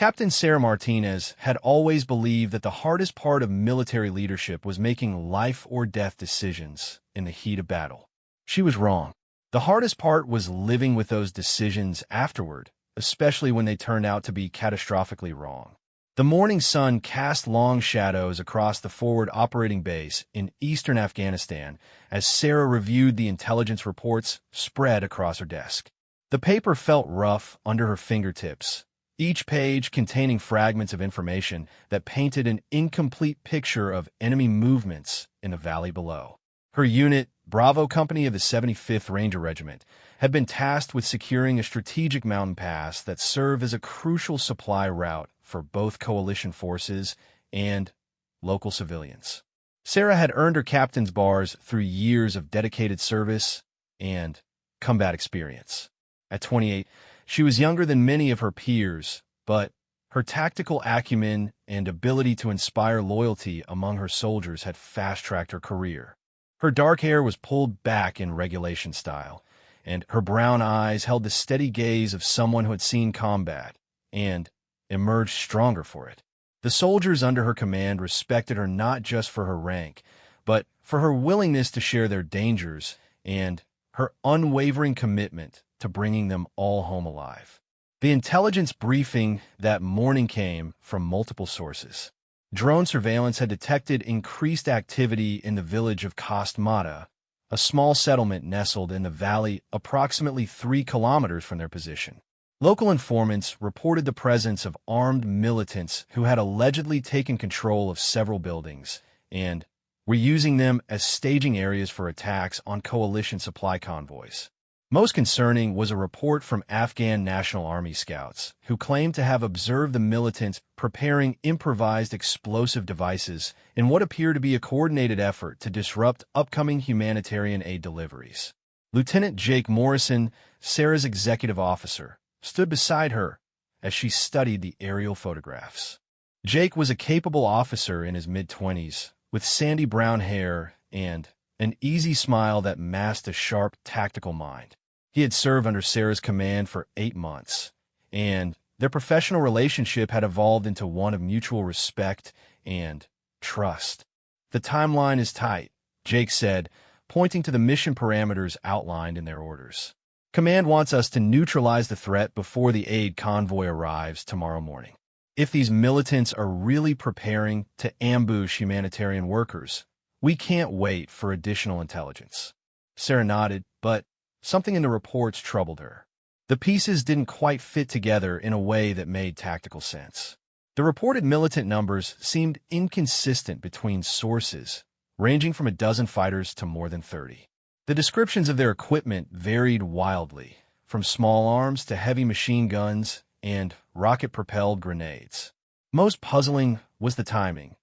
Captain Sarah Martinez had always believed that the hardest part of military leadership was making life-or-death decisions in the heat of battle. She was wrong. The hardest part was living with those decisions afterward, especially when they turned out to be catastrophically wrong. The morning sun cast long shadows across the forward operating base in eastern Afghanistan as Sarah reviewed the intelligence reports spread across her desk. The paper felt rough under her fingertips, each page containing fragments of information that painted an incomplete picture of enemy movements in the valley below. Her unit, Bravo Company of the 75th Ranger Regiment, had been tasked with securing a strategic mountain pass that served as a crucial supply route for both coalition forces and local civilians. Sarah had earned her captain's bars through years of dedicated service and combat experience. At 28, she was younger than many of her peers, but her tactical acumen and ability to inspire loyalty among her soldiers had fast-tracked her career. Her dark hair was pulled back in regulation style, and her brown eyes held the steady gaze of someone who had seen combat and emerged stronger for it. The soldiers under her command respected her not just for her rank, but for her willingness to share their dangers and her unwavering commitment to bringing them all home alive. The intelligence briefing that morning came from multiple sources. Drone surveillance had detected increased activity in the village of Kostmata, a small settlement nestled in the valley approximately 3 kilometers from their position. Local informants reported the presence of armed militants who had allegedly taken control of several buildings and were using them as staging areas for attacks on coalition supply convoys. Most concerning was a report from Afghan National Army scouts, who claimed to have observed the militants preparing improvised explosive devices in what appeared to be a coordinated effort to disrupt upcoming humanitarian aid deliveries. Lieutenant Jake Morrison, Sarah's executive officer, stood beside her as she studied the aerial photographs. Jake was a capable officer in his mid-20s, with sandy brown hair and an easy smile that masked a sharp, tactical mind. He had served under Sarah's command for 8 months, and their professional relationship had evolved into one of mutual respect and trust. "The timeline is tight," Jake said, pointing to the mission parameters outlined in their orders. "Command wants us to neutralize the threat before the aid convoy arrives tomorrow morning. If these militants are really preparing to ambush humanitarian workers, we can't wait for additional intelligence." Sarah nodded, but something in the reports troubled her. The pieces didn't quite fit together in a way that made tactical sense. The reported militant numbers seemed inconsistent between sources, ranging from a dozen fighters to more than 30. The descriptions of their equipment varied wildly, from small arms to heavy machine guns and rocket-propelled grenades. Most puzzling was the timing.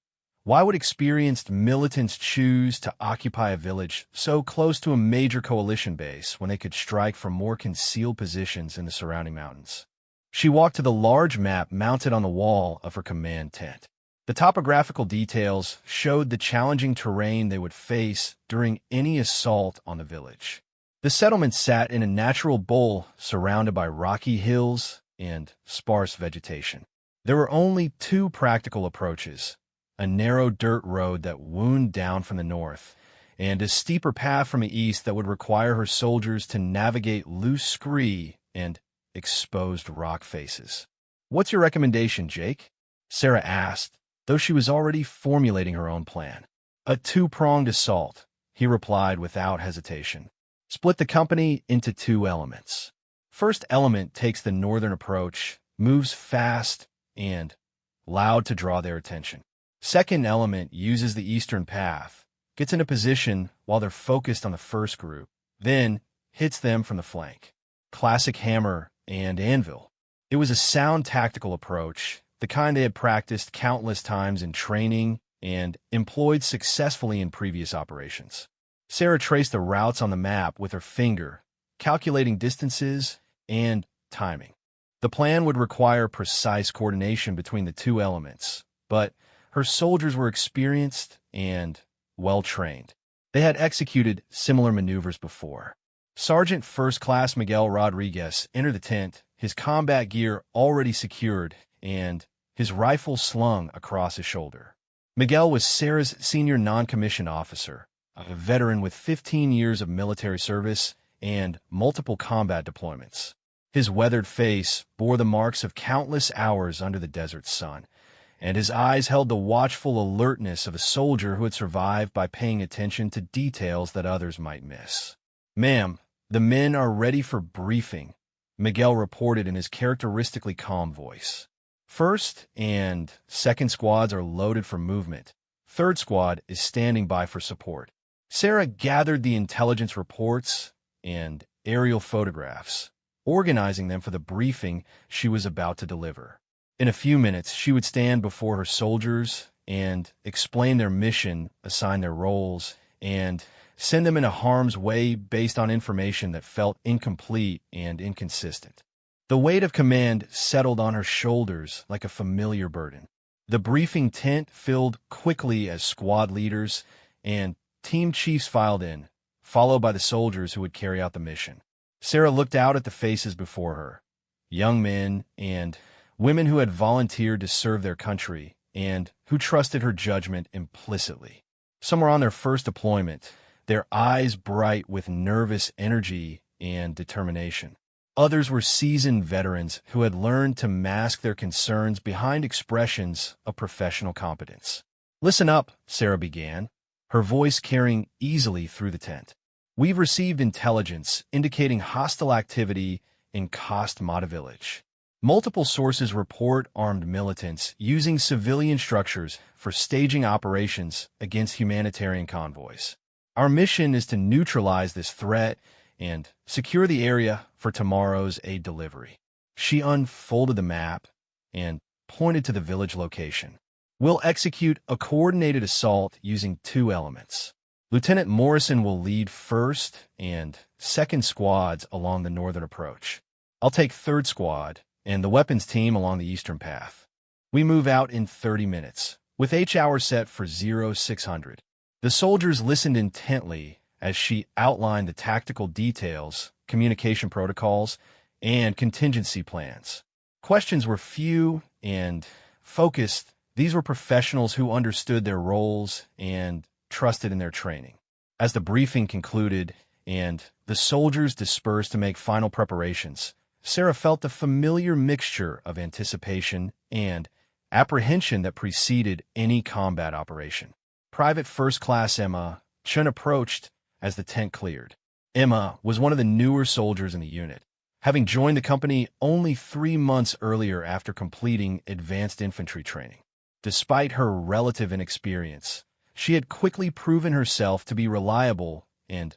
Why would experienced militants choose to occupy a village so close to a major coalition base when they could strike from more concealed positions in the surrounding mountains? She walked to the large map mounted on the wall of her command tent. The topographical details showed the challenging terrain they would face during any assault on the village. The settlement sat in a natural bowl surrounded by rocky hills and sparse vegetation. There were only 2 practical approaches: a narrow dirt road that wound down from the north, and a steeper path from the east that would require her soldiers to navigate loose scree and exposed rock faces. "What's your recommendation, Jake?" Sarah asked, though she was already formulating her own plan. "A 2-pronged assault," he replied without hesitation. "Split the company into 2 elements. First element takes the northern approach, moves fast and loud to draw their attention. Second element uses the eastern path, gets into position while they're focused on the first group, then hits them from the flank. Classic hammer and anvil. It was a sound tactical approach, the kind they had practiced countless times in training and employed successfully in previous operations. Sarah traced the routes on the map with her finger, calculating distances and timing. The plan would require precise coordination between the 2 elements, but her soldiers were experienced and well-trained. They had executed similar maneuvers before. Sergeant First Class Miguel Rodriguez entered the tent, his combat gear already secured and his rifle slung across his shoulder. Miguel was Sarah's senior non-commissioned officer, a veteran with 15 years of military service and multiple combat deployments. His weathered face bore the marks of countless hours under the desert sun, and his eyes held the watchful alertness of a soldier who had survived by paying attention to details that others might miss. "Ma'am, the men are ready for briefing," Miguel reported in his characteristically calm voice. "First and second squads are loaded for movement. Third squad is standing by for support." Sarah gathered the intelligence reports and aerial photographs, organizing them for the briefing she was about to deliver. In a few minutes, she would stand before her soldiers and explain their mission, assign their roles, and send them into harm's way based on information that felt incomplete and inconsistent. The weight of command settled on her shoulders like a familiar burden. The briefing tent filled quickly as squad leaders and team chiefs filed in, followed by the soldiers who would carry out the mission. Sarah looked out at the faces before her, young men and women who had volunteered to serve their country and who trusted her judgment implicitly. Some were on their first deployment, their eyes bright with nervous energy and determination. Others were seasoned veterans who had learned to mask their concerns behind expressions of professional competence. "Listen up," Sarah began, her voice carrying easily through the tent. "We've received intelligence indicating hostile activity in Cost Mata village. Multiple sources report armed militants using civilian structures for staging operations against humanitarian convoys. Our mission is to neutralize this threat and secure the area for tomorrow's aid delivery." She unfolded the map and pointed to the village location. "We'll execute a coordinated assault using 2 elements. Lieutenant Morrison will lead first and second squads along the northern approach. I'll take third squad and the weapons team along the eastern path. We move out in 30 minutes, with H-hour set for 0600. The soldiers listened intently as she outlined the tactical details, communication protocols, and contingency plans. Questions were few and focused. These were professionals who understood their roles and trusted in their training. As the briefing concluded and the soldiers dispersed to make final preparations, Sarah felt the familiar mixture of anticipation and apprehension that preceded any combat operation. Private First Class Emma Chun approached as the tent cleared. Emma was one of the newer soldiers in the unit, having joined the company only 3 months earlier after completing advanced infantry training. Despite her relative inexperience, she had quickly proven herself to be reliable and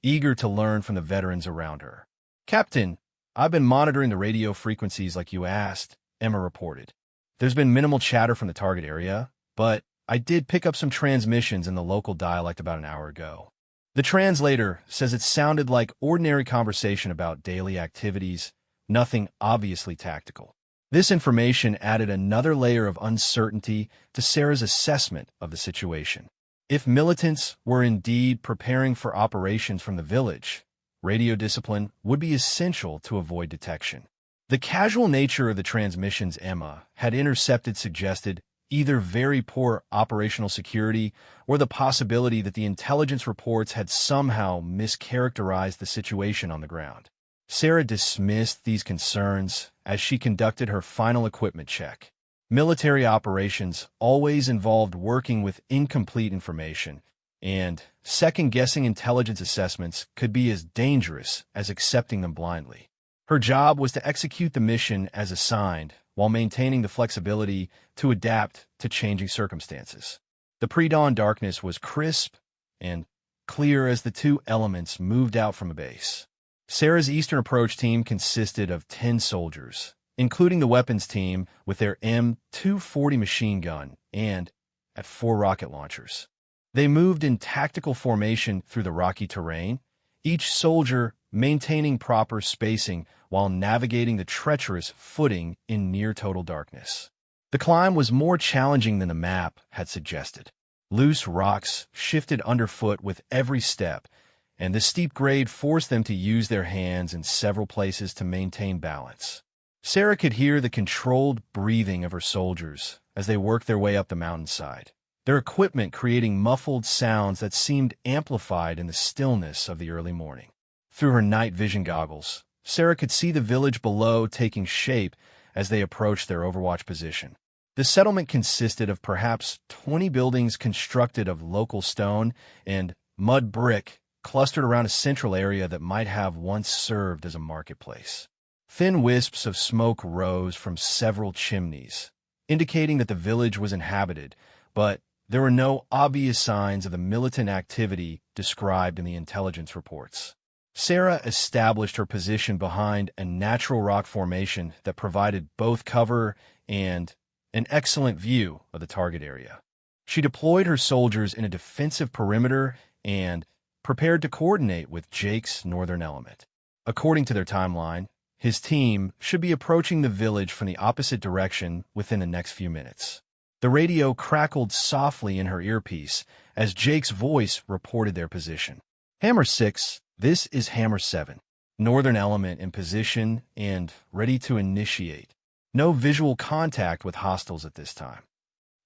eager to learn from the veterans around her. "Captain, I've been monitoring the radio frequencies like you asked," Emma reported. "There's been minimal chatter from the target area, but I did pick up some transmissions in the local dialect about an hour ago. The translator says it sounded like ordinary conversation about daily activities, nothing obviously tactical." This information added another layer of uncertainty to Sarah's assessment of the situation. If militants were indeed preparing for operations from the village, radio discipline would be essential to avoid detection. The casual nature of the transmissions Emma had intercepted suggested either very poor operational security or the possibility that the intelligence reports had somehow mischaracterized the situation on the ground. Sarah dismissed these concerns as she conducted her final equipment check. Military operations always involved working with incomplete information, and second-guessing intelligence assessments could be as dangerous as accepting them blindly. Her job was to execute the mission as assigned while maintaining the flexibility to adapt to changing circumstances. The pre-dawn darkness was crisp and clear as the 2 elements moved out from the base. Sarah's Eastern Approach team consisted of 10 soldiers, including the weapons team with their M240 machine gun and at 4 rocket launchers. They moved in tactical formation through the rocky terrain, each soldier maintaining proper spacing while navigating the treacherous footing in near-total darkness. The climb was more challenging than the map had suggested. Loose rocks shifted underfoot with every step, and the steep grade forced them to use their hands in several places to maintain balance. Sarah could hear the controlled breathing of her soldiers as they worked their way up the mountainside, their equipment creating muffled sounds that seemed amplified in the stillness of the early morning. Through her night vision goggles, Sarah could see the village below taking shape as they approached their overwatch position. The settlement consisted of perhaps 20 buildings constructed of local stone and mud brick clustered around a central area that might have once served as a marketplace. Thin wisps of smoke rose from several chimneys, indicating that the village was inhabited, but there were no obvious signs of the militant activity described in the intelligence reports. Sarah established her position behind a natural rock formation that provided both cover and an excellent view of the target area. She deployed her soldiers in a defensive perimeter and prepared to coordinate with Jake's northern element. According to their timeline, his team should be approaching the village from the opposite direction within the next few minutes. The radio crackled softly in her earpiece as Jake's voice reported their position. Hammer 6, this is Hammer 7. Northern element in position and ready to initiate. No visual contact with hostiles at this time.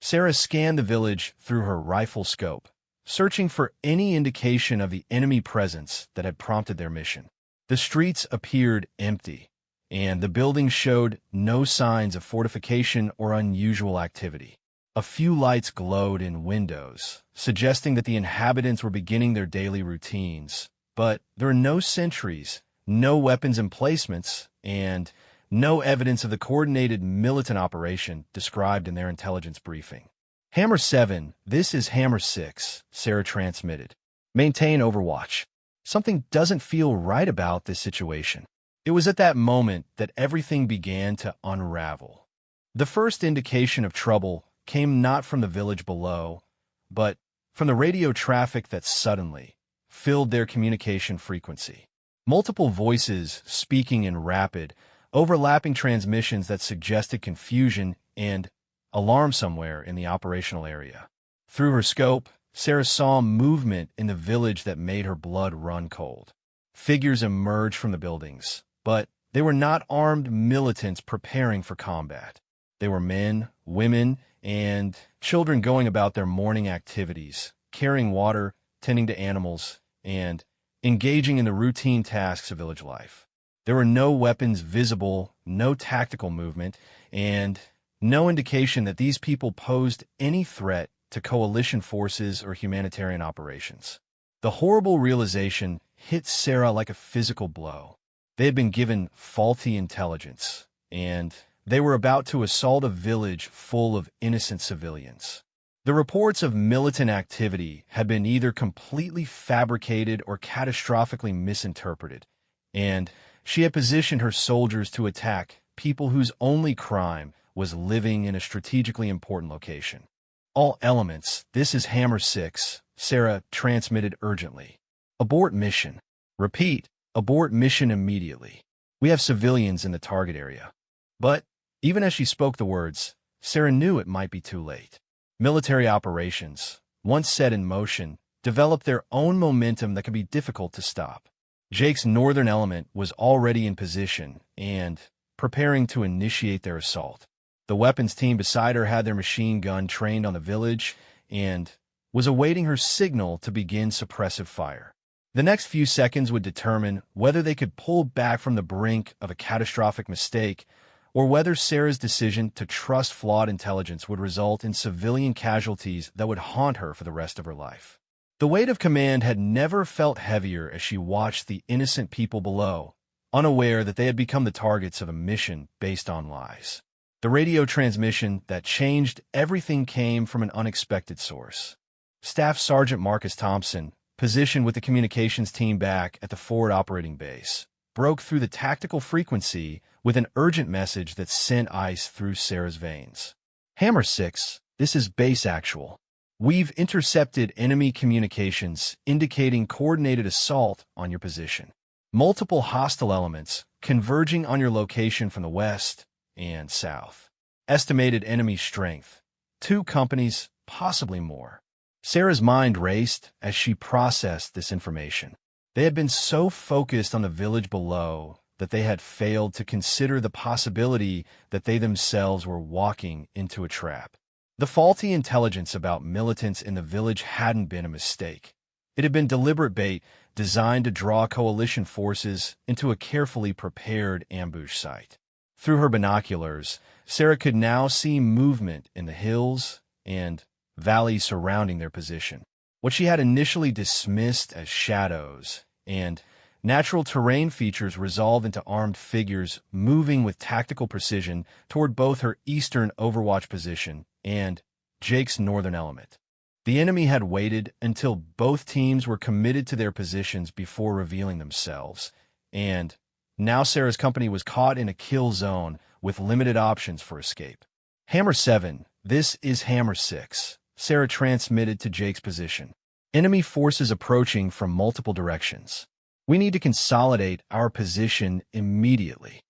Sarah scanned the village through her rifle scope, searching for any indication of the enemy presence that had prompted their mission. The streets appeared empty, and the buildings showed no signs of fortification or unusual activity. A few lights glowed in windows, suggesting that the inhabitants were beginning their daily routines, but there were no sentries, no weapons emplacements, and no evidence of the coordinated militant operation described in their intelligence briefing. Hammer 7, this is Hammer 6, Sarah transmitted. Maintain Overwatch. Something doesn't feel right about this situation. It was at that moment that everything began to unravel. The first indication of trouble came not from the village below, but from the radio traffic that suddenly filled their communication frequency. Multiple voices speaking in rapid, overlapping transmissions that suggested confusion and alarm somewhere in the operational area. Through her scope, Sarah saw movement in the village that made her blood run cold. Figures emerged from the buildings, but they were not armed militants preparing for combat. They were men, women, and children going about their morning activities, carrying water, tending to animals, and engaging in the routine tasks of village life. There were no weapons visible, no tactical movement, and no indication that these people posed any threat to coalition forces or humanitarian operations. The horrible realization hit Sarah like a physical blow. They had been given faulty intelligence, and they were about to assault a village full of innocent civilians. The reports of militant activity had been either completely fabricated or catastrophically misinterpreted, and she had positioned her soldiers to attack people whose only crime was living in a strategically important location. All elements, this is Hammer 6, Sarah transmitted urgently. Abort mission. Repeat, abort mission immediately. We have civilians in the target area. But even as she spoke the words, Sarah knew it might be too late. Military operations, once set in motion, developed their own momentum that could be difficult to stop. Jake's northern element was already in position and preparing to initiate their assault. The weapons team beside her had their machine gun trained on the village and was awaiting her signal to begin suppressive fire. The next few seconds would determine whether they could pull back from the brink of a catastrophic mistake or whether Sarah's decision to trust flawed intelligence would result in civilian casualties that would haunt her for the rest of her life. The weight of command had never felt heavier as she watched the innocent people below, unaware that they had become the targets of a mission based on lies. The radio transmission that changed everything came from an unexpected source. Staff Sergeant Marcus Thompson, positioned with the communications team back at the forward operating base, broke through the tactical frequency with an urgent message that sent ice through Sarah's veins. Hammer 6, this is Base Actual. We've intercepted enemy communications indicating coordinated assault on your position. Multiple hostile elements converging on your location from the west and south. Estimated enemy strength, 2 companies, possibly more. Sarah's mind raced as she processed this information. They had been so focused on the village below that they had failed to consider the possibility that they themselves were walking into a trap. The faulty intelligence about militants in the village hadn't been a mistake. It had been deliberate bait designed to draw coalition forces into a carefully prepared ambush site. Through her binoculars, Sarah could now see movement in the hills and valleys surrounding their position. What she had initially dismissed as shadows and natural terrain features resolved into armed figures moving with tactical precision toward both her eastern overwatch position and Jake's northern element. The enemy had waited until both teams were committed to their positions before revealing themselves, and now Sarah's company was caught in a kill zone with limited options for escape. Hammer 7, this is Hammer 6, Sarah transmitted to Jake's position. Enemy forces approaching from multiple directions. We need to consolidate our position immediately.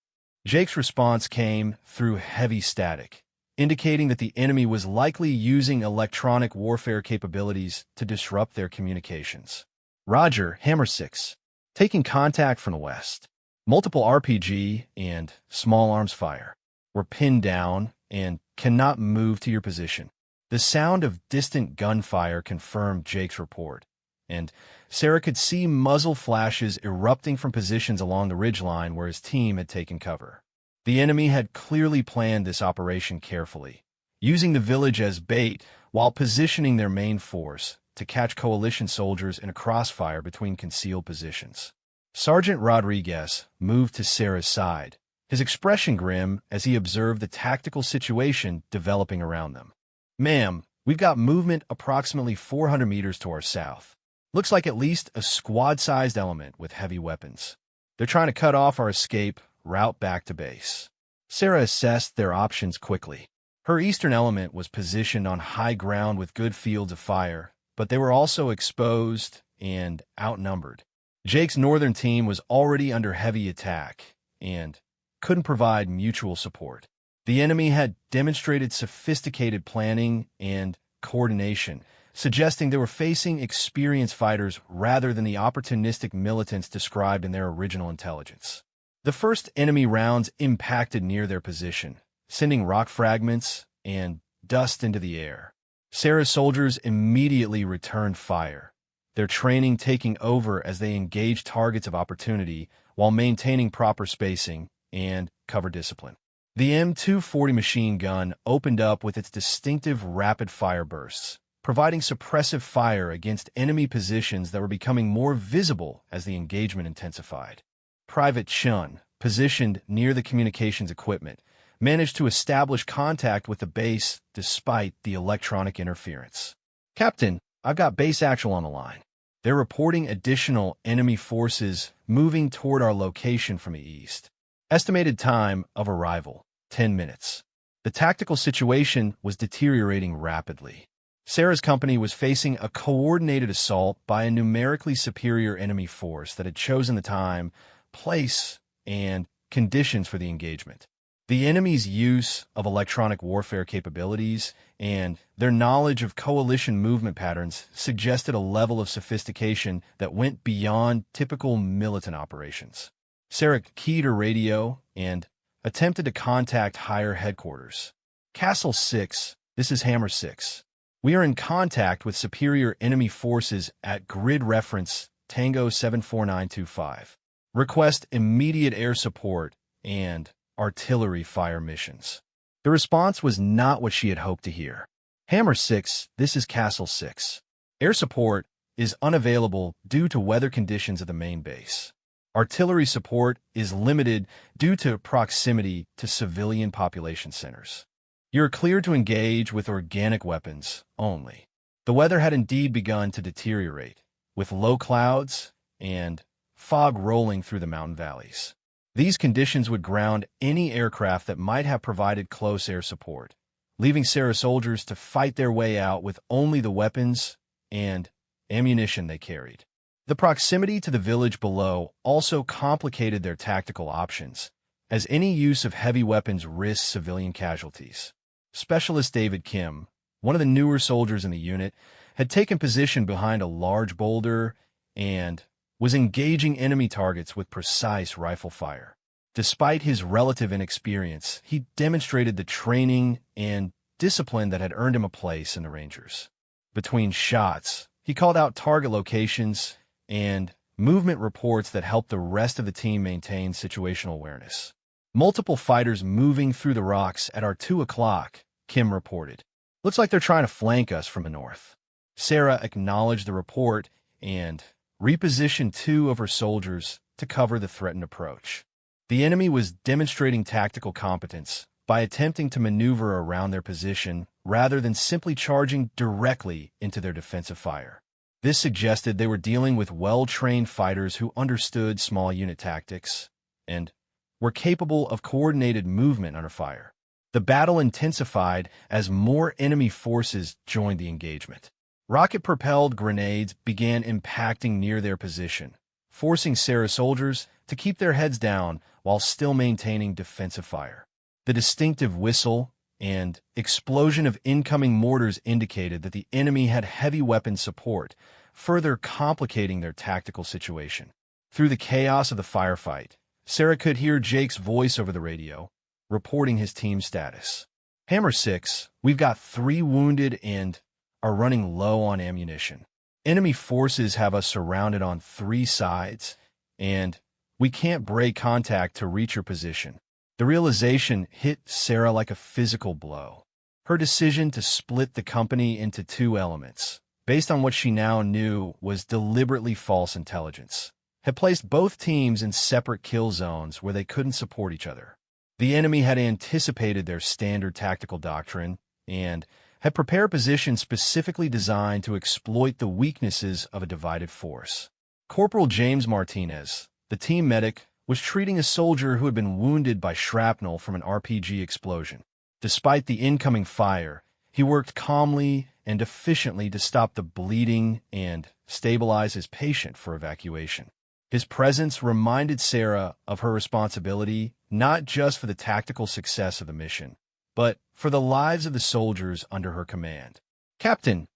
Jake's response came through heavy static, indicating that the enemy was likely using electronic warfare capabilities to disrupt their communications. Roger, Hammer 6. Taking contact from the west. Multiple RPG and small arms fire. We're pinned down and cannot move to your position. The sound of distant gunfire confirmed Jake's report, and Sarah could see muzzle flashes erupting from positions along the ridgeline where his team had taken cover. The enemy had clearly planned this operation carefully, using the village as bait while positioning their main force to catch coalition soldiers in a crossfire between concealed positions. Sergeant Rodriguez moved to Sarah's side, his expression grim as he observed the tactical situation developing around them. "Ma'am, we've got movement approximately 400 meters to our south. Looks like at least a squad-sized element with heavy weapons. They're trying to cut off our escape route back to base." Sarah assessed their options quickly. Her eastern element was positioned on high ground with good fields of fire, but they were also exposed and outnumbered. Jake's northern team was already under heavy attack and couldn't provide mutual support. The enemy had demonstrated sophisticated planning and coordination, suggesting they were facing experienced fighters rather than the opportunistic militants described in their original intelligence. The first enemy rounds impacted near their position, sending rock fragments and dust into the air. Sarah's soldiers immediately returned fire, their training taking over as they engaged targets of opportunity while maintaining proper spacing and cover discipline. The M240 machine gun opened up with its distinctive rapid-fire bursts, providing suppressive fire against enemy positions that were becoming more visible as the engagement intensified. Private Chun, positioned near the communications equipment, managed to establish contact with the base despite the electronic interference. "Captain, I've got base actual on the line. They're reporting additional enemy forces moving toward our location from the east. Estimated time of arrival, 10 minutes. The tactical situation was deteriorating rapidly. Sarah's company was facing a coordinated assault by a numerically superior enemy force that had chosen the time, place, and conditions for the engagement. The enemy's use of electronic warfare capabilities and their knowledge of coalition movement patterns suggested a level of sophistication that went beyond typical militant operations. Sarah keyed her radio and attempted to contact higher headquarters. "Castle 6, this is Hammer 6. We are in contact with superior enemy forces at grid reference Tango 74925. Request immediate air support and artillery fire missions." The response was not what she had hoped to hear. "Hammer 6, this is Castle 6. Air support is unavailable due to weather conditions of the main base. Artillery support is limited due to proximity to civilian population centers. You're cleared to engage with organic weapons only." The weather had indeed begun to deteriorate, with low clouds and fog rolling through the mountain valleys. These conditions would ground any aircraft that might have provided close air support, leaving Sarah's soldiers to fight their way out with only the weapons and ammunition they carried. The proximity to the village below also complicated their tactical options, as any use of heavy weapons risked civilian casualties. Specialist David Kim, one of the newer soldiers in the unit, had taken position behind a large boulder and was engaging enemy targets with precise rifle fire. Despite his relative inexperience, he demonstrated the training and discipline that had earned him a place in the Rangers. Between shots, he called out target locations and movement reports that helped the rest of the team maintain situational awareness. Multiple fighters moving through the rocks at our 2 o'clock, Kim reported. Looks like they're trying to flank us from the north. Sarah acknowledged the report and repositioned 2 of her soldiers to cover the threatened approach. The enemy was demonstrating tactical competence by attempting to maneuver around their position rather than simply charging directly into their defensive fire. This suggested they were dealing with well-trained fighters who understood small unit tactics and were capable of coordinated movement under fire. The battle intensified as more enemy forces joined the engagement. Rocket-propelled grenades began impacting near their position, forcing Sarah's soldiers to keep their heads down while still maintaining defensive fire. The distinctive whistle and explosion of incoming mortars indicated that the enemy had heavy weapon support, further complicating their tactical situation. Through the chaos of the firefight, Sarah could hear Jake's voice over the radio, reporting his team's status. Hammer 6, we've got 3 wounded and are running low on ammunition. Enemy forces have us surrounded on 3 sides, and we can't break contact to reach your position. The realization hit Sarah like a physical blow. Her decision to split the company into 2 elements, based on what she now knew was deliberately false intelligence, had placed both teams in separate kill zones where they couldn't support each other. The enemy had anticipated their standard tactical doctrine and had prepared positions specifically designed to exploit the weaknesses of a divided force. Corporal James Martinez, the team medic, was treating a soldier who had been wounded by shrapnel from an RPG explosion. Despite the incoming fire, he worked calmly and efficiently to stop the bleeding and stabilize his patient for evacuation. His presence reminded Sarah of her responsibility not just for the tactical success of the mission, but for the lives of the soldiers under her command. "Captain,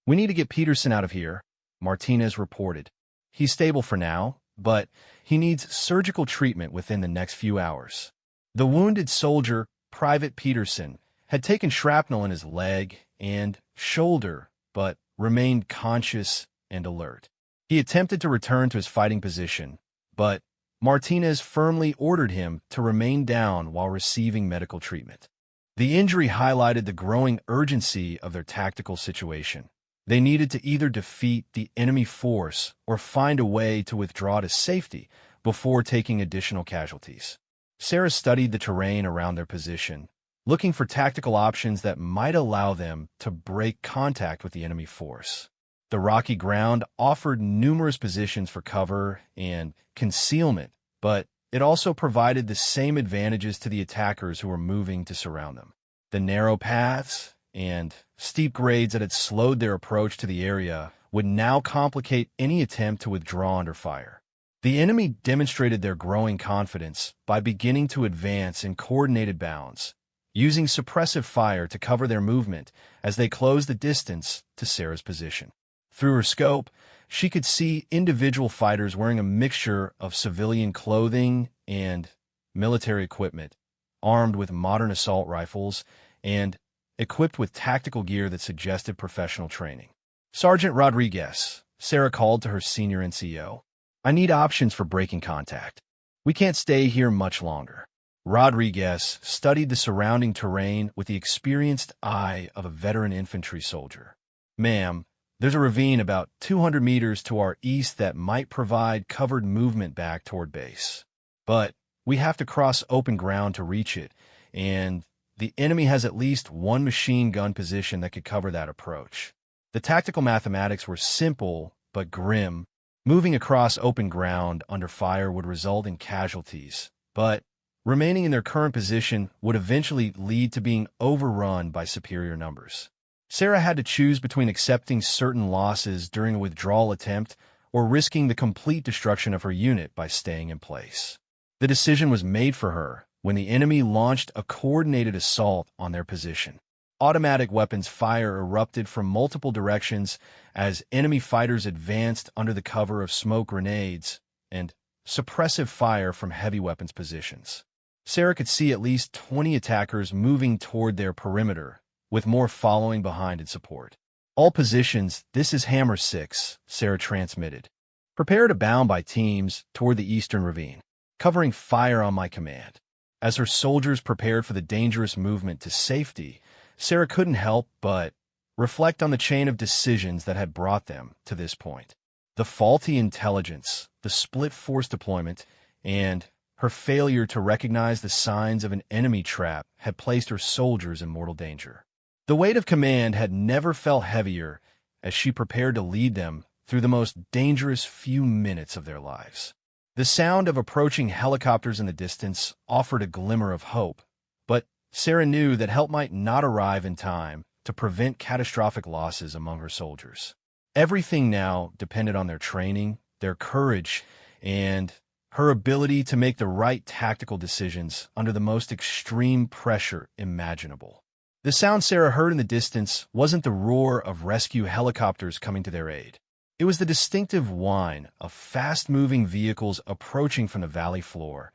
we need to get Peterson out of here," Martinez reported. "He's stable for now, but he needs surgical treatment within the next few hours." The wounded soldier, Private Peterson, had taken shrapnel in his leg and shoulder, but remained conscious and alert. He attempted to return to his fighting position, but Martinez firmly ordered him to remain down while receiving medical treatment. The injury highlighted the growing urgency of their tactical situation. They needed to either defeat the enemy force or find a way to withdraw to safety before taking additional casualties. Sarah studied the terrain around their position, looking for tactical options that might allow them to break contact with the enemy force. The rocky ground offered numerous positions for cover and concealment, but it also provided the same advantages to the attackers who were moving to surround them. The narrow paths and steep grades that had slowed their approach to the area would now complicate any attempt to withdraw under fire. The enemy demonstrated their growing confidence by beginning to advance in coordinated bounds, using suppressive fire to cover their movement as they closed the distance to Sarah's position. Through her scope, she could see individual fighters wearing a mixture of civilian clothing and military equipment, armed with modern assault rifles and equipped with tactical gear that suggested professional training. "Sergeant Rodriguez," Sarah called to her senior NCO, "I need options for breaking contact. We can't stay here much longer." Rodriguez studied the surrounding terrain with the experienced eye of a veteran infantry soldier. "Ma'am, there's a ravine about 200 meters to our east that might provide covered movement back toward base. But we have to cross open ground to reach it, and the enemy has at least 1 machine gun position that could cover that approach." The tactical mathematics were simple but grim. Moving across open ground under fire would result in casualties, but remaining in their current position would eventually lead to being overrun by superior numbers. Sarah had to choose between accepting certain losses during a withdrawal attempt or risking the complete destruction of her unit by staying in place. The decision was made for her when the enemy launched a coordinated assault on their position. Automatic weapons fire erupted from multiple directions as enemy fighters advanced under the cover of smoke grenades, and suppressive fire from heavy weapons positions. Sarah could see at least 20 attackers moving toward their perimeter, with more following behind in support. All positions, this is Hammer 6, Sarah transmitted. Prepare to bound by teams toward the eastern ravine, covering fire on my command. As her soldiers prepared for the dangerous movement to safety, Sarah couldn't help but reflect on the chain of decisions that had brought them to this point. The faulty intelligence, the split force deployment, and her failure to recognize the signs of an enemy trap had placed her soldiers in mortal danger. The weight of command had never felt heavier as she prepared to lead them through the most dangerous few minutes of their lives. The sound of approaching helicopters in the distance offered a glimmer of hope, but Sarah knew that help might not arrive in time to prevent catastrophic losses among her soldiers. Everything now depended on their training, their courage, and her ability to make the right tactical decisions under the most extreme pressure imaginable. The sound Sarah heard in the distance wasn't the roar of rescue helicopters coming to their aid. It was the distinctive whine of fast-moving vehicles approaching from the valley floor,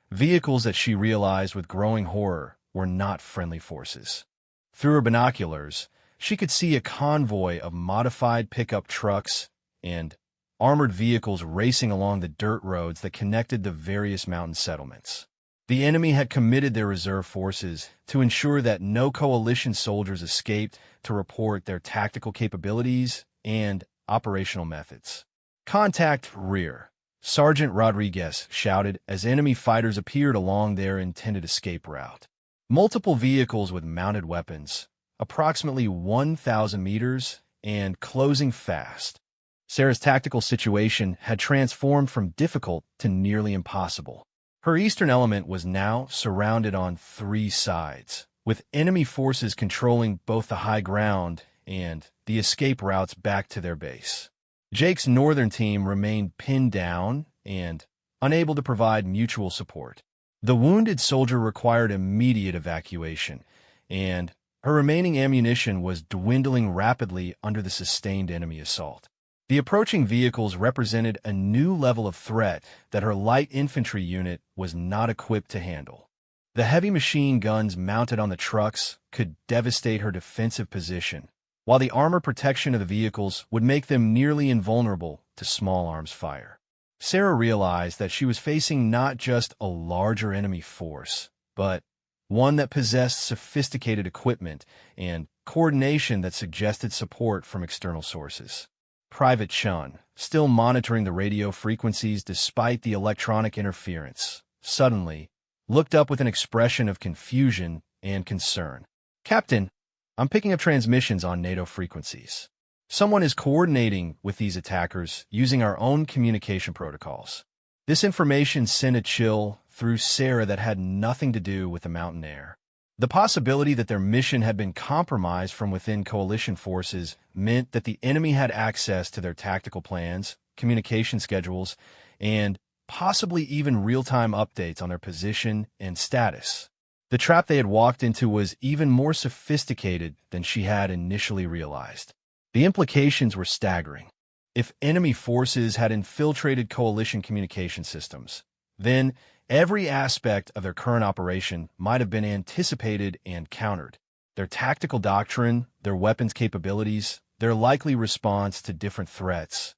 vehicles that she realized with growing horror were not friendly forces. Through her binoculars, she could see a convoy of modified pickup trucks and armored vehicles racing along the dirt roads that connected the various mountain settlements. The enemy had committed their reserve forces to ensure that no coalition soldiers escaped to report their tactical capabilities and operational methods. "Contact rear," Sergeant Rodriguez shouted as enemy fighters appeared along their intended escape route. Multiple vehicles with mounted weapons, approximately 1,000 meters, and closing fast. Sarah's tactical situation had transformed from difficult to nearly impossible. Her eastern element was now surrounded on three sides, with enemy forces controlling both the high ground and the escape routes back to their base. Jake's northern team remained pinned down and unable to provide mutual support. The wounded soldier required immediate evacuation, and her remaining ammunition was dwindling rapidly under the sustained enemy assault. The approaching vehicles represented a new level of threat that her light infantry unit was not equipped to handle. The heavy machine guns mounted on the trucks could devastate her defensive position, while the armor protection of the vehicles would make them nearly invulnerable to small arms fire. Sarah realized that she was facing not just a larger enemy force, but one that possessed sophisticated equipment and coordination that suggested support from external sources. Private Chun, still monitoring the radio frequencies despite the electronic interference, suddenly looked up with an expression of confusion and concern. "Captain, I'm picking up transmissions on NATO frequencies. Someone is coordinating with these attackers using our own communication protocols." This information sent a chill through Sarah that had nothing to do with the mountain air. The possibility that their mission had been compromised from within coalition forces meant that the enemy had access to their tactical plans, communication schedules, and possibly even real-time updates on their position and status. The trap they had walked into was even more sophisticated than she had initially realized. The implications were staggering. If enemy forces had infiltrated coalition communication systems, then every aspect of their current operation might have been anticipated and countered. Their tactical doctrine, their weapons capabilities, their likely response to different threats.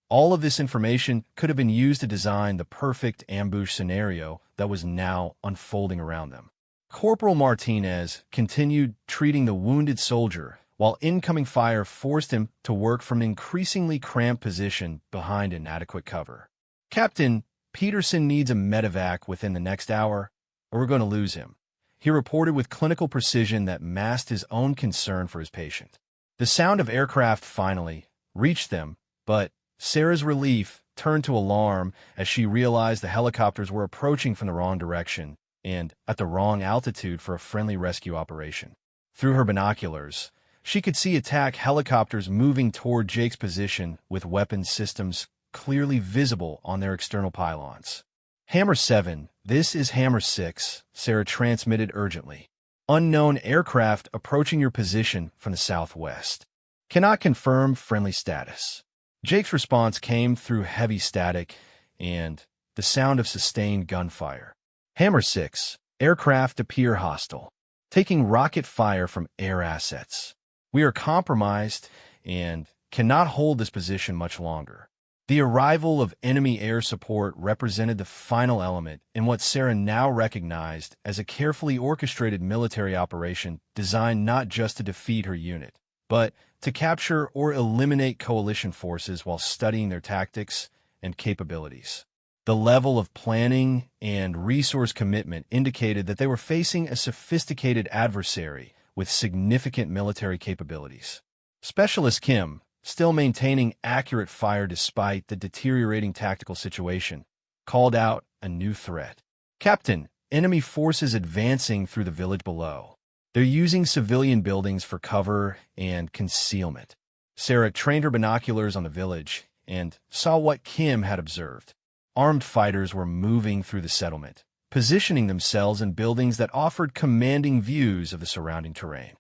All of this information could have been used to design the perfect ambush scenario that was now unfolding around them. Corporal Martinez continued treating the wounded soldier while incoming fire forced him to work from an increasingly cramped position behind inadequate cover. "Captain, Peterson needs a medevac within the next hour, or we're going to lose him," he reported with clinical precision that masked his own concern for his patient. The sound of aircraft finally reached them, but Sarah's relief turned to alarm as she realized the helicopters were approaching from the wrong direction and at the wrong altitude for a friendly rescue operation. Through her binoculars, she could see attack helicopters moving toward Jake's position with weapons systems clearly visible on their external pylons. "Hammer 7, this is Hammer 6, Sarah transmitted urgently. "Unknown aircraft approaching your position from the southwest. Cannot confirm friendly status." Jake's response came through heavy static, and the sound of sustained gunfire. Hammer 6. Aircraft appear hostile, taking rocket fire from air assets. We are compromised and cannot hold this position much longer. The arrival of enemy air support represented the final element in what Sarah now recognized as a carefully orchestrated military operation designed not just to defeat her unit, but to capture or eliminate coalition forces while studying their tactics and capabilities. The level of planning and resource commitment indicated that they were facing a sophisticated adversary with significant military capabilities. Specialist Kim, still maintaining accurate fire despite the deteriorating tactical situation, called out a new threat. Captain, enemy forces advancing through the village below. They're using civilian buildings for cover and concealment. Sarah trained her binoculars on the village and saw what Kim had observed. Armed fighters were moving through the settlement, positioning themselves in buildings that offered commanding views of the surrounding terrain.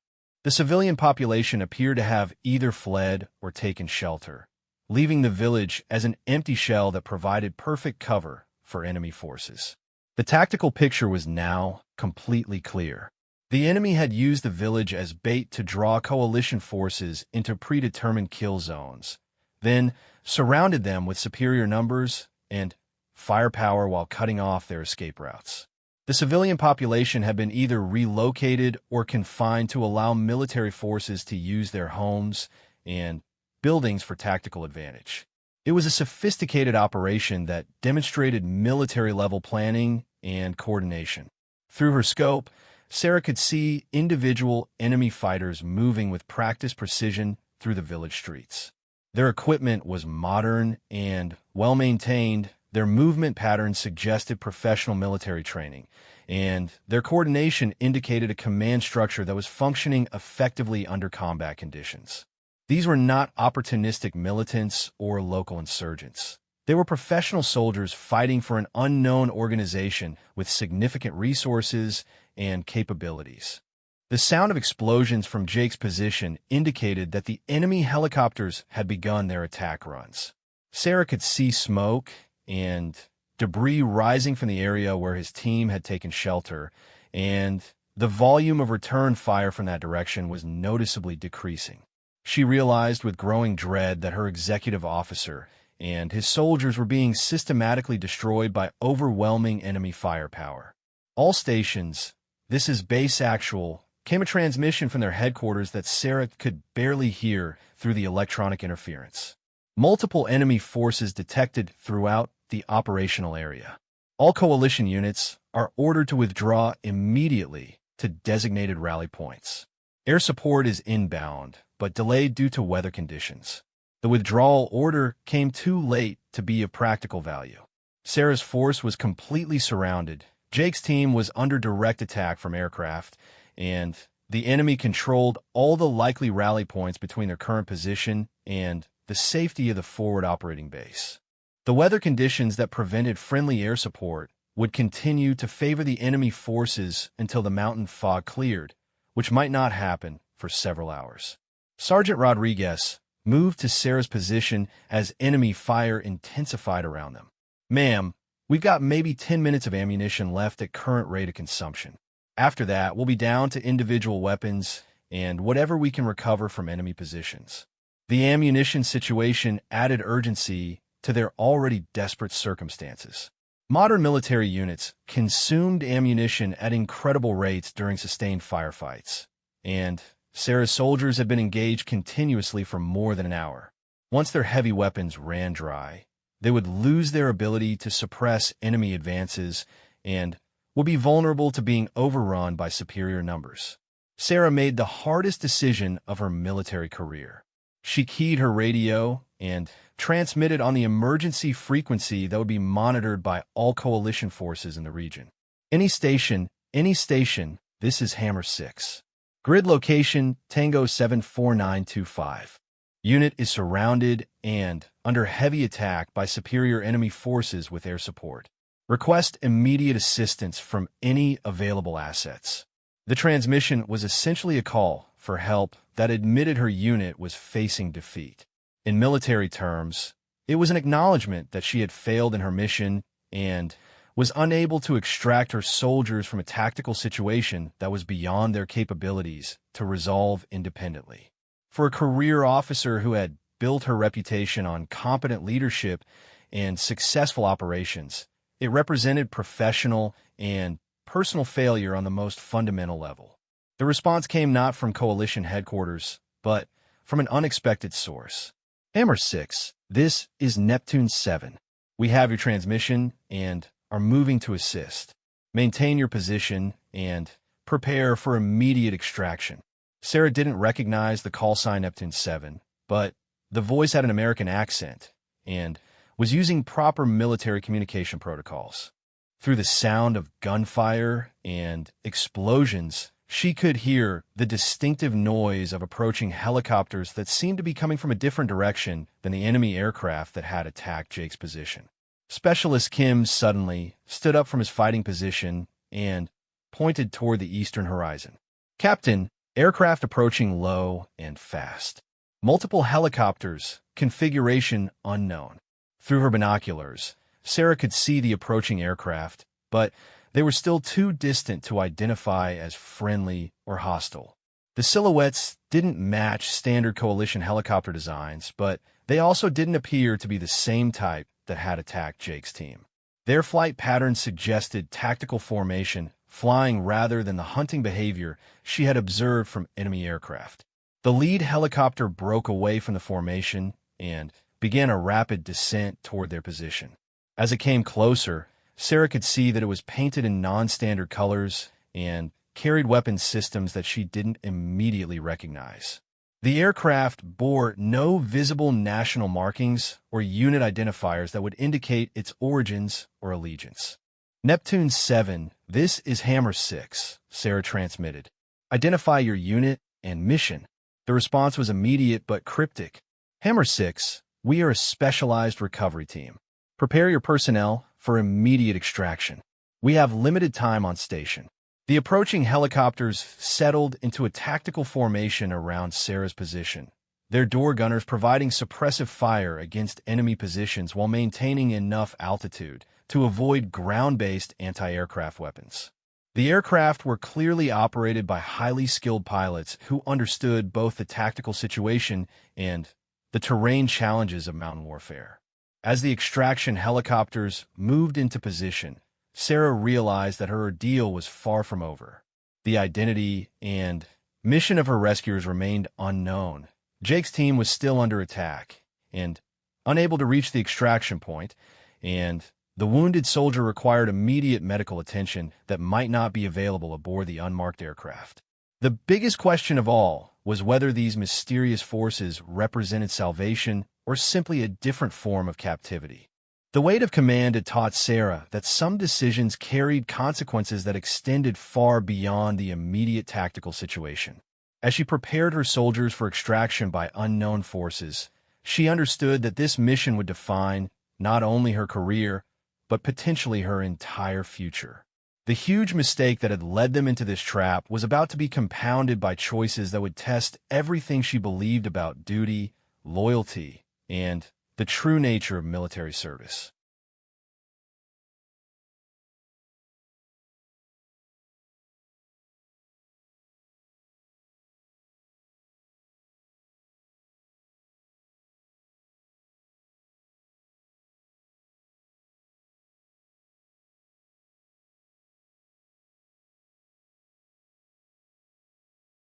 The civilian population appeared to have either fled or taken shelter, leaving the village as an empty shell that provided perfect cover for enemy forces. The tactical picture was now completely clear. The enemy had used the village as bait to draw coalition forces into predetermined kill zones, then surrounded them with superior numbers and firepower while cutting off their escape routes. The civilian population had been either relocated or confined to allow military forces to use their homes and buildings for tactical advantage. It was a sophisticated operation that demonstrated military-level planning and coordination. Through her scope, Sarah could see individual enemy fighters moving with practiced precision through the village streets. Their equipment was modern and well-maintained. Their movement patterns suggested professional military training, and their coordination indicated a command structure that was functioning effectively under combat conditions. These were not opportunistic militants or local insurgents. They were professional soldiers fighting for an unknown organization with significant resources and capabilities. The sound of explosions from Jake's position indicated that the enemy helicopters had begun their attack runs. Sarah could see smoke and debris rising from the area where his team had taken shelter, and the volume of return fire from that direction was noticeably decreasing. She realized with growing dread that her executive officer and his soldiers were being systematically destroyed by overwhelming enemy firepower. All stations, this is Base Actual, came a transmission from their headquarters that Sarah could barely hear through the electronic interference. Multiple enemy forces detected throughout the operational area. All coalition units are ordered to withdraw immediately to designated rally points. Air support is inbound, but delayed due to weather conditions. The withdrawal order came too late to be of practical value. Sarah's force was completely surrounded. Jake's team was under direct attack from aircraft, and the enemy controlled all the likely rally points between their current position and the safety of the forward operating base. The weather conditions that prevented friendly air support would continue to favor the enemy forces until the mountain fog cleared, which might not happen for several hours. Sergeant Rodriguez moved to Sarah's position as enemy fire intensified around them. "Ma'am, we've got maybe 10 minutes of ammunition left at current rate of consumption. After that, we'll be down to individual weapons and whatever we can recover from enemy positions." The ammunition situation added urgency to their already desperate circumstances. Modern military units consumed ammunition at incredible rates during sustained firefights, and Sarah's soldiers had been engaged continuously for more than an hour. Once their heavy weapons ran dry, they would lose their ability to suppress enemy advances and would be vulnerable to being overrun by superior numbers. Sarah made the hardest decision of her military career. She keyed her radio and transmitted on the emergency frequency that would be monitored by all coalition forces in the region. Any station, this is Hammer 6. Grid location, Tango 74925. Unit is surrounded and under heavy attack by superior enemy forces with air support. Request immediate assistance from any available assets. The transmission was essentially a call for help that admitted her unit was facing defeat. In military terms, it was an acknowledgement that she had failed in her mission and was unable to extract her soldiers from a tactical situation that was beyond their capabilities to resolve independently. For a career officer who had built her reputation on competent leadership and successful operations, it represented professional and personal failure on the most fundamental level. The response came not from coalition headquarters, but from an unexpected source. Hammer 6, this is Neptune 7. We have your transmission and are moving to assist. Maintain your position and prepare for immediate extraction. Sarah didn't recognize the call sign Neptune 7, but the voice had an American accent and was using proper military communication protocols. Through the sound of gunfire and explosions, she could hear the distinctive noise of approaching helicopters that seemed to be coming from a different direction than the enemy aircraft that had attacked Jake's position. Specialist Kim suddenly stood up from his fighting position and pointed toward the eastern horizon. "Captain, aircraft approaching low and fast. Multiple helicopters, configuration unknown." Through her binoculars, Sarah could see the approaching aircraft, but they were still too distant to identify as friendly or hostile. The silhouettes didn't match standard coalition helicopter designs, but they also didn't appear to be the same type that had attacked Jake's team. Their flight patterns suggested tactical formation, flying rather than the hunting behavior she had observed from enemy aircraft. The lead helicopter broke away from the formation and began a rapid descent toward their position. As it came closer, Sarah could see that it was painted in non-standard colors and carried weapon systems that she didn't immediately recognize. The aircraft bore no visible national markings or unit identifiers that would indicate its origins or allegiance. "Neptune 7, this is Hammer 6, Sarah transmitted. "Identify your unit and mission." The response was immediate but cryptic. "Hammer 6, we are a specialized recovery team. Prepare your personnel for immediate extraction. We have limited time on station." The approaching helicopters settled into a tactical formation around Sarah's position, their door gunners providing suppressive fire against enemy positions while maintaining enough altitude to avoid ground-based anti-aircraft weapons. The aircraft were clearly operated by highly skilled pilots who understood both the tactical situation and the terrain challenges of mountain warfare. As the extraction helicopters moved into position, Sarah realized that her ordeal was far from over. The identity and mission of her rescuers remained unknown. Jake's team was still under attack and unable to reach the extraction point, and the wounded soldier required immediate medical attention that might not be available aboard the unmarked aircraft. The biggest question of all was whether these mysterious forces represented salvation or simply a different form of captivity. The weight of command had taught Sarah that some decisions carried consequences that extended far beyond the immediate tactical situation. As she prepared her soldiers for extraction by unknown forces, she understood that this mission would define not only her career, but potentially her entire future. The huge mistake that had led them into this trap was about to be compounded by choices that would test everything she believed about duty, loyalty, and the true nature of military service.